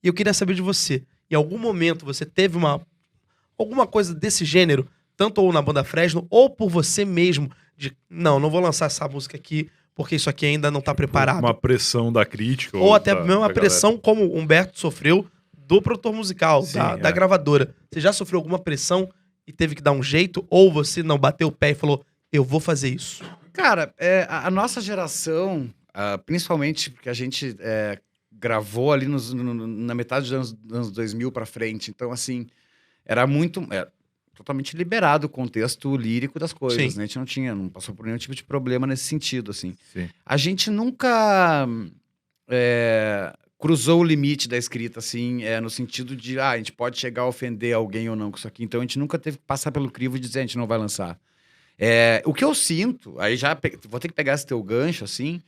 E eu queria saber de você. Em algum momento você teve alguma coisa desse gênero, tanto ou na banda Fresno, ou por você mesmo, de não vou lançar essa música aqui, porque isso aqui ainda não tá preparado. Uma pressão da crítica. Ou até da, mesmo uma da pressão como o Humberto sofreu do produtor musical, Sim, da gravadora. Você já sofreu alguma pressão e teve que dar um jeito? Ou você não bateu o pé e falou, eu vou fazer isso? Cara, a nossa geração, principalmente porque a gente gravou ali na metade dos anos 2000 pra frente, então assim, era muito... totalmente liberado o contexto lírico das coisas, Sim. né? A gente não passou por nenhum tipo de problema nesse sentido, assim. Sim. A gente nunca cruzou o limite da escrita, assim, no sentido de, a gente pode chegar a ofender alguém ou não com isso aqui. Então, a gente nunca teve que passar pelo crivo e dizer, a gente não vai lançar. O que eu sinto, aí já vou ter que pegar esse teu gancho, assim,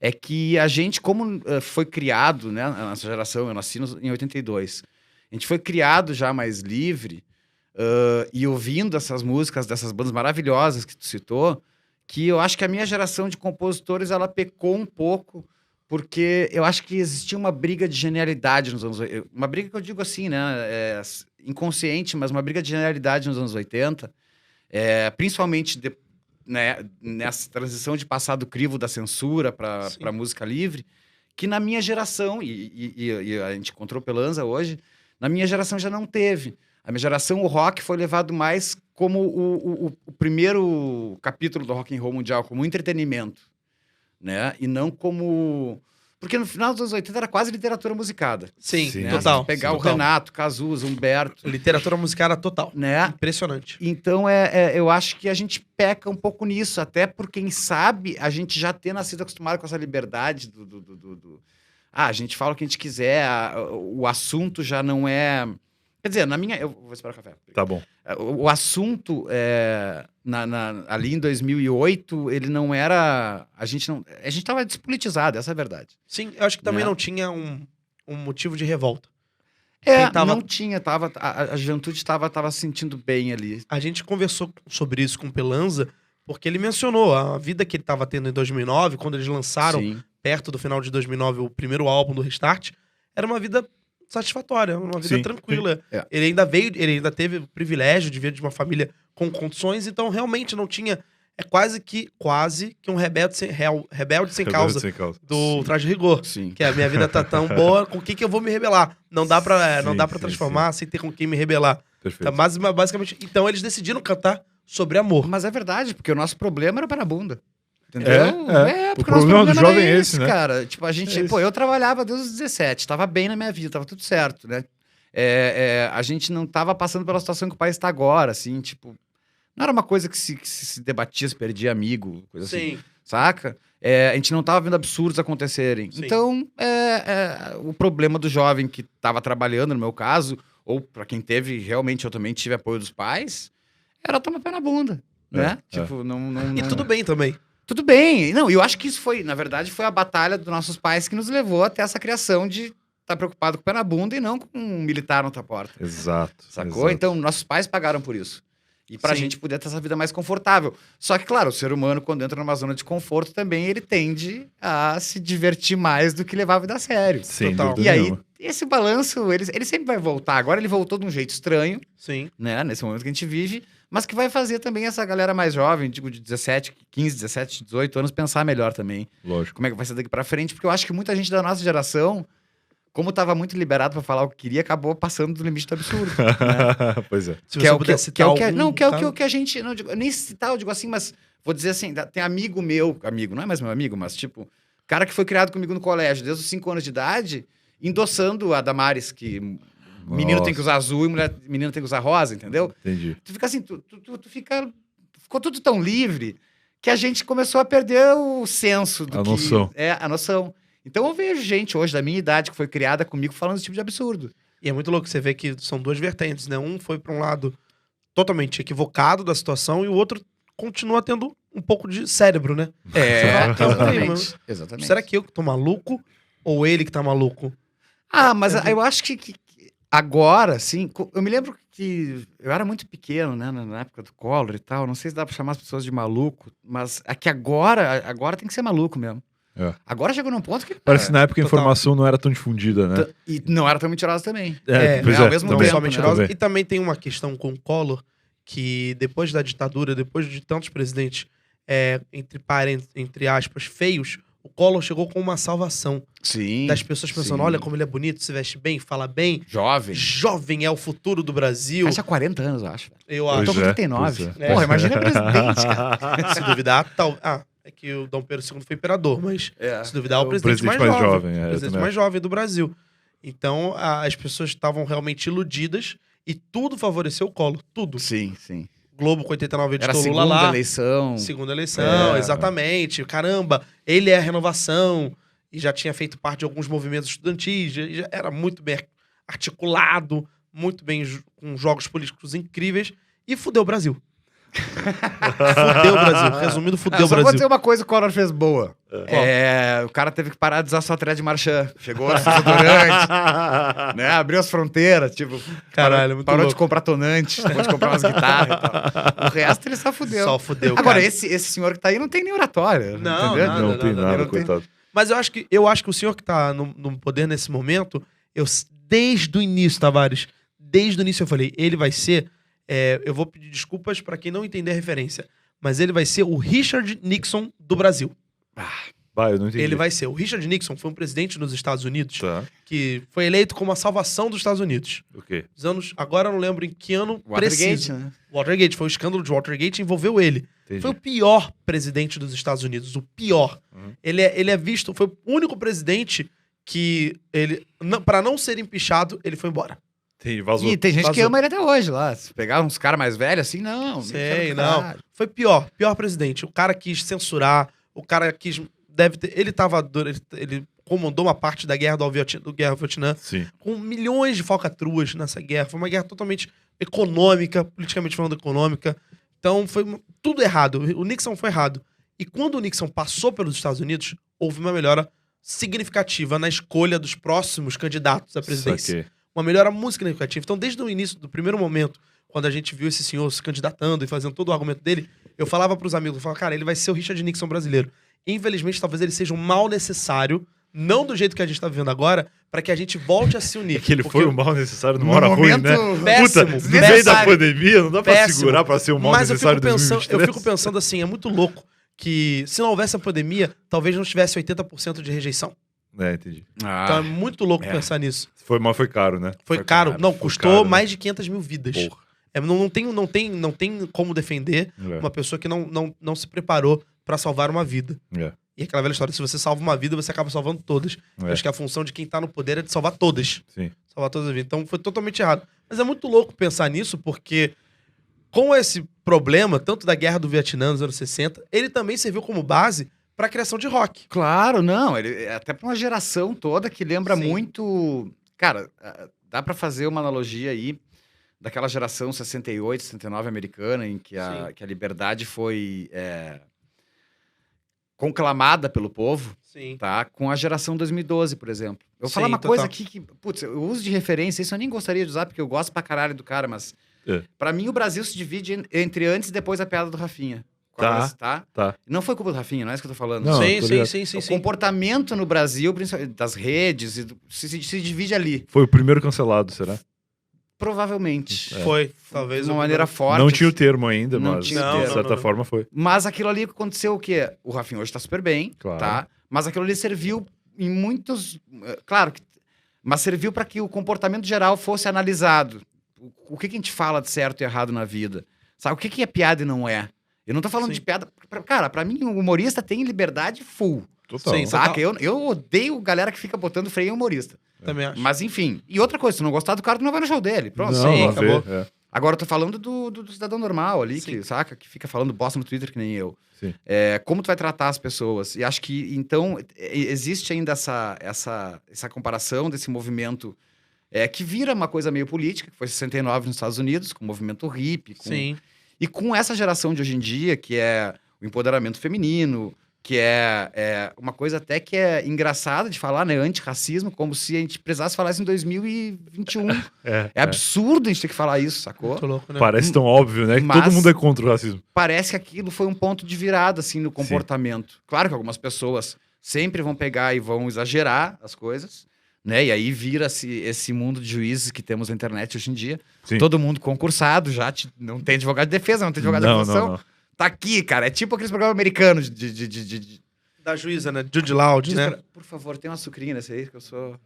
é que a gente, como foi criado, né, a nossa geração, eu nasci em 82, a gente foi criado já mais livre, e ouvindo essas músicas dessas bandas maravilhosas que tu citou, que eu acho que a minha geração de compositores, ela pecou um pouco, porque eu acho que existia uma briga de genialidade nos anos 80. Uma briga que eu digo assim, né? Inconsciente, mas uma briga de genialidade nos anos 80. Principalmente né, nessa transição de passar do crivo da censura para música livre, que na minha geração, e a gente encontrou Pelanza hoje, na minha geração já não teve. A minha geração, o rock foi levado mais como o primeiro capítulo do rock and roll mundial, como entretenimento, né? E não como... Porque no final dos anos 80 era quase literatura musicada. Sim, Né? total. Pegar sim, o total. Renato, Cazuza, Humberto... Literatura musicada total. Né? Impressionante. Então, eu acho que a gente peca um pouco nisso, até por quem sabe a gente já ter nascido acostumado com essa liberdade a gente fala o que a gente quiser, o assunto já não é... Quer dizer, eu vou esperar o café. Tá bom. O assunto, ali em 2008, ele não era... A gente estava despolitizado, essa é a verdade. Sim, eu acho que também Né? não tinha um motivo de revolta. Tava... não tinha, a juventude estava se sentindo bem ali. A gente conversou sobre isso com o Pelanza, porque ele mencionou a vida que ele estava tendo em 2009, quando eles lançaram, Sim. perto do final de 2009, o primeiro álbum do Restart, era uma vida satisfatória, uma vida Sim. tranquila. É. Ele ainda teve o privilégio de vir de uma família com condições, então realmente não tinha... É quase que um rebelde sem causa do Traje Rigor. Sim. Que a minha vida tá tão boa, com quem que eu vou me rebelar? Não dá pra Sim, transformar sem ter com quem me rebelar. Perfeito. Tá, mas basicamente, então eles decidiram cantar sobre amor. Mas é verdade, porque o nosso problema era para a bunda. Entendeu? Porque O problema do nosso jovem era é esse, né? Cara, tipo, a gente, eu trabalhava desde os 17, tava bem na minha vida, tava tudo certo, né? A gente não tava passando pela situação que o país tá agora, assim, tipo, não era uma coisa que se debatia, se perdia amigo, coisa assim, saca? A gente não tava vendo absurdos acontecerem. Sim. Então, o problema do jovem que tava trabalhando, no meu caso, ou pra quem teve, realmente, eu também tive apoio dos pais, era tomar pé na bunda, né? Tipo, não... E tudo bem também. Tudo bem. Não, eu acho que isso foi, na verdade, foi a batalha dos nossos pais que nos levou até essa criação de estar preocupado com o pé na bunda e não com um militar na tua porta. Exato. Sacou? Exato. Então, nossos pais pagaram por isso. E pra Sim. gente poder ter essa vida mais confortável. Só que, claro, o ser humano, quando entra numa zona de conforto, também ele tende a se divertir mais do que levar a vida a sério. Sem Total. dúvida E aí, nenhuma. esse balanço, ele sempre vai voltar. Agora ele voltou de um jeito estranho, Sim. né? Nesse momento que a gente vive, mas que vai fazer também essa galera mais jovem, tipo de 17, 15, 17, 18 anos, pensar melhor também. Lógico. Como é que vai ser daqui pra frente, porque eu acho que muita gente da nossa geração, como tava muito liberado pra falar o que queria, acabou passando do limite do absurdo. Né? Pois é. Se Que é você o puder que, citar é o que, algum, não, que é tá? o que a gente, não, digo, nem citar, eu digo assim, mas vou dizer assim, tem amigo meu, não é mais meu amigo, mas tipo, cara que foi criado comigo no colégio desde os 5 anos de idade, endossando a Damares, que menino tem que usar azul e menina tem que usar rosa, entendeu? Entendi. Tu fica assim, ficou tudo tão livre que a gente começou a perder o senso do A noção. a noção. Então eu vejo gente hoje da minha idade que foi criada comigo falando esse tipo de absurdo. E é muito louco você ver que são duas vertentes, né? Um foi pra um lado totalmente equivocado da situação e o outro continua tendo um pouco de cérebro, né? Exatamente. Exatamente. Será que eu que tô maluco ou ele que tá maluco? Mas eu acho que agora, assim, eu me lembro que eu era muito pequeno, né, na época do Collor e tal, não sei se dá pra chamar as pessoas de maluco, mas é que agora tem que ser maluco mesmo. É. Agora chegou num ponto que... Parece que na época a total. informação não era tão difundida, né? E não era tão mentirosa também. Pois ao mesmo Não tempo, só né? mentirosa. Também. E também tem uma questão com o Collor, que depois da ditadura, depois de tantos presidentes, entre aspas, feios, o Collor chegou com uma salvação Sim. das pessoas pensando, sim. olha como ele é bonito, se veste bem, fala bem. Jovem. Jovem é o futuro do Brasil. Faz 40 anos, eu acho. Eu Pois Eu tô acho. com é, 39. pois é. Porra, imagina presidente, cara. Se duvidar, tal. É que o Dom Pedro II foi imperador, mas É. se duvidar, é o O presidente, presidente mais mais jovem. jovem, O eu presidente também mais jovem do Brasil. Então, as pessoas estavam realmente iludidas e tudo favoreceu o Collor. Tudo. Sim, sim. Globo com 89 Era a editou Lula segunda lá. eleição. Segunda eleição, É. exatamente. Caramba, ele é a renovação. E já tinha feito parte de alguns movimentos estudantis. Já era muito bem articulado, muito bem com jogos políticos incríveis. E fudeu o Brasil. Fudeu o Brasil. Resumindo, fudeu o Só vou Brasil. dizer uma coisa que o Collor fez boa. O cara teve que parar de usar sua thread Marchand. Chegou a desodorante, né? Abriu as fronteiras, tipo... Caralho, muito parou de louco. comprar tonante, pôde comprar umas guitarras e tal. O resto ele só fudeu. Só fudeu, Agora, cara. esse senhor que tá aí não tem nem oratória. Não, entendeu? nada, Não tem nada, nada, não tem- coitado. Mas eu acho que o senhor que tá no poder nesse momento, desde o início, Tavares, desde o início eu falei, ele vai ser, eu vou pedir desculpas pra quem não entender a referência, mas ele vai ser o Richard Nixon do Brasil. Vai, eu não entendi. Ele vai ser. O Richard Nixon foi um presidente nos Estados Unidos Tá, que foi eleito como a salvação dos Estados Unidos. o quê? Os anos, agora eu não lembro em que ano Watergate, preciso. né? Watergate, foi o escândalo de Watergate, envolveu ele. Entendi. Foi o pior presidente dos Estados Unidos, o pior. Uhum. Ele é visto, foi o único presidente que ele, para não ser empichado, ele foi embora. Tem, vazou. E tem gente que Vazou. ama ele até hoje lá. Se pegar uns caras mais velhos assim, não. Sei, quero não. caralho. Foi pior presidente. O cara quis censurar, o cara quis, ele comandou uma parte da guerra do Vietnã, Sim. com milhões de falcatruas nessa guerra. Foi uma guerra totalmente econômica, politicamente falando econômica. Então foi tudo errado. O Nixon foi errado. E quando o Nixon passou pelos Estados Unidos, houve uma melhora significativa na escolha dos próximos candidatos à presidência. Saquei. Uma melhora muito significativa. Então, desde o início, do primeiro momento, quando a gente viu esse senhor se candidatando e fazendo todo o argumento dele, eu falava pros amigos, eu falava, cara, ele vai ser o Richard Nixon brasileiro. Infelizmente, talvez ele seja um mal necessário, não do jeito que a gente tá vivendo agora, para que a gente volte a se unir. É que ele Porque foi o mal necessário numa No hora ruim, momento né? péssimo, Puta, no péssimo. meio da pandemia, não dá pra Péssimo. segurar pra ser o mal Mas necessário de eu 2023. fico pensando assim, é muito louco que se não houvesse a pandemia, talvez não tivesse 80% de rejeição. Entendi. Então é muito louco é. pensar nisso. Foi mal, foi caro, né? Foi caro. Não, foi custou caro, né? mais de 500 mil vidas. Porra. Não tem como defender É. uma pessoa que não se preparou pra salvar uma vida. É. E aquela velha história, se você salva uma vida, você acaba salvando todas. É. Eu acho que a função de quem tá no poder é de salvar todas. Sim. Salvar todas as vidas. Então foi totalmente errado. Mas é muito louco pensar nisso, porque com esse problema, tanto da guerra do Vietnã nos anos 60, ele também serviu como base pra criação de rock. Claro, não. Ele, até pra uma geração toda que lembra Sim. muito... Cara, dá pra fazer uma analogia aí daquela geração 68, 69 americana, em que Sim. que a liberdade foi conclamada pelo povo, Sim. tá? Com a geração 2012, por exemplo. Eu vou Sim, falar uma total. coisa aqui que... Putz, eu uso de referência, isso eu nem gostaria de usar, porque eu gosto pra caralho do cara, mas... É. Pra mim, o Brasil se divide entre antes e depois da piada do Rafinha. Tá. Tá. Não foi culpa do Rafinha, não é isso que eu tô falando. Não, sim, tô sim, ligado. sim, sim, O sim. comportamento no Brasil, principalmente das redes, se divide ali. Foi o primeiro cancelado, será? Provavelmente. Foi, talvez. De uma o maneira primeiro- forte. Não tinha o termo ainda, Não mas tinha o termo. de certa Não. forma foi. Mas aquilo ali aconteceu o quê? O Rafinha hoje tá super bem, Claro. tá? Mas aquilo ali serviu em muitos... Claro, mas serviu para que o comportamento geral fosse analisado. O que a gente fala de certo e errado na vida? Sabe? O que é piada e não é? Eu não tô falando Sim. de piada... Cara, pra mim, o humorista tem liberdade full. Total. Sim, Saca? Eu odeio galera que fica botando freio em humorista. Também acho. Mas enfim. E outra coisa, se não gostar do cara, tu não vai no show dele. Pronto. Não, sim, não acabou. vê, é. Agora eu tô falando do cidadão normal ali, Sim. que, saca? Que fica falando bosta no Twitter que nem eu. Sim. Como tu vai tratar as pessoas? E acho que, então, existe ainda essa comparação desse movimento que vira uma coisa meio política, que foi 69 nos Estados Unidos, com o movimento hippie. Sim. E com essa geração de hoje em dia, que é o empoderamento feminino, que é uma coisa até que é engraçada de falar, né? Antirracismo, como se a gente precisasse falar isso em 2021. É absurdo a gente ter que falar isso, sacou? Muito louco, né? Parece tão óbvio, né? Que Mas- todo mundo é contra o racismo. Parece que aquilo foi um ponto de virada, assim, no comportamento. Claro que algumas pessoas sempre vão pegar e vão exagerar as coisas, né? E aí vira esse mundo de juízes que temos na internet hoje em dia. Sim. Todo mundo concursado, não tem advogado de defesa, não tem advogado de acusação. Não. Tá aqui, cara. É tipo aqueles programas americanos Da juíza, né? Jude Loud, né? Por favor, tem uma sucrinha nessa aí, que eu sou...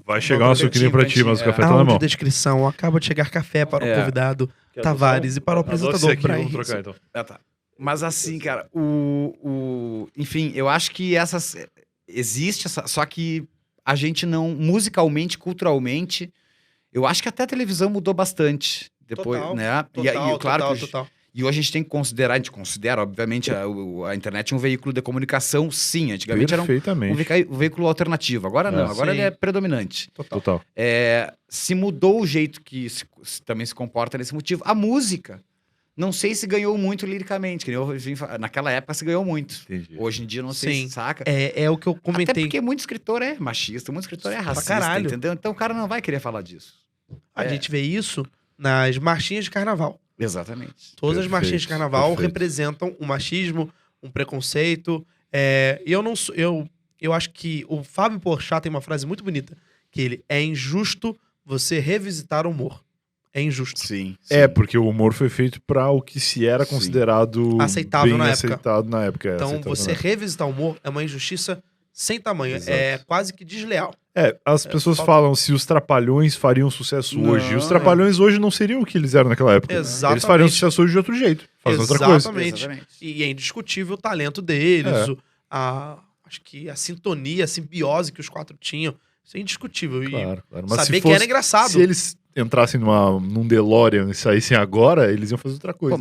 Vai chegar uma sucrinha pra ti, mas o café tá na Áudio mão. descrição. Acaba de chegar café para o convidado Tavares e para o apresentador Brian. Brian. Vamos trocar, então. Tá. Mas assim, cara, enfim, eu acho que existe essa... Só que a gente não... Musicalmente, culturalmente, eu acho que até a televisão mudou bastante. Depois, Total, né? Total. E hoje a gente tem que considerar, a gente considera, obviamente, a internet um veículo de comunicação, sim. Antigamente era um Perfeitamente. veículo alternativo. Agora não, agora Sim. ele é predominante. Total. Se mudou o jeito que também se comporta nesse motivo. A música, não sei se ganhou muito liricamente. Que nem naquela época se ganhou muito. Entendi. Hoje em dia não sei Sim. se saca. É o que eu Até comentei. porque muito escritor é machista, muito escritor é racista, caralho. entendeu? Então o cara não vai querer falar disso. A gente vê isso nas marchinhas de carnaval. Exatamente. Todas as Perfeito, marchinhas de carnaval perfeito. representam um machismo, um preconceito. E eu acho que o Fábio Porchat tem uma frase muito bonita, que é injusto você revisitar o humor. É injusto. Sim. É, porque o humor foi feito pra o que se era Sim. considerado Aceitável bem na época. aceitado na época. Então, aceitável você na época. revisitar o humor é uma injustiça sem tamanho. Exato. É quase que desleal. As pessoas falta- falam se os Trapalhões fariam sucesso Não, hoje. E os Trapalhões hoje não seriam o que eles eram naquela época. Exatamente. Eles fariam sucesso hoje de outro jeito. Fazendo outra coisa. Exatamente. E é indiscutível o talento deles, acho que a sintonia, a simbiose que os quatro tinham. Isso é indiscutível. Claro. E Mas saber se que era engraçado. Se eles entrassem num DeLorean e saíssem agora, eles iam fazer outra coisa. Pô,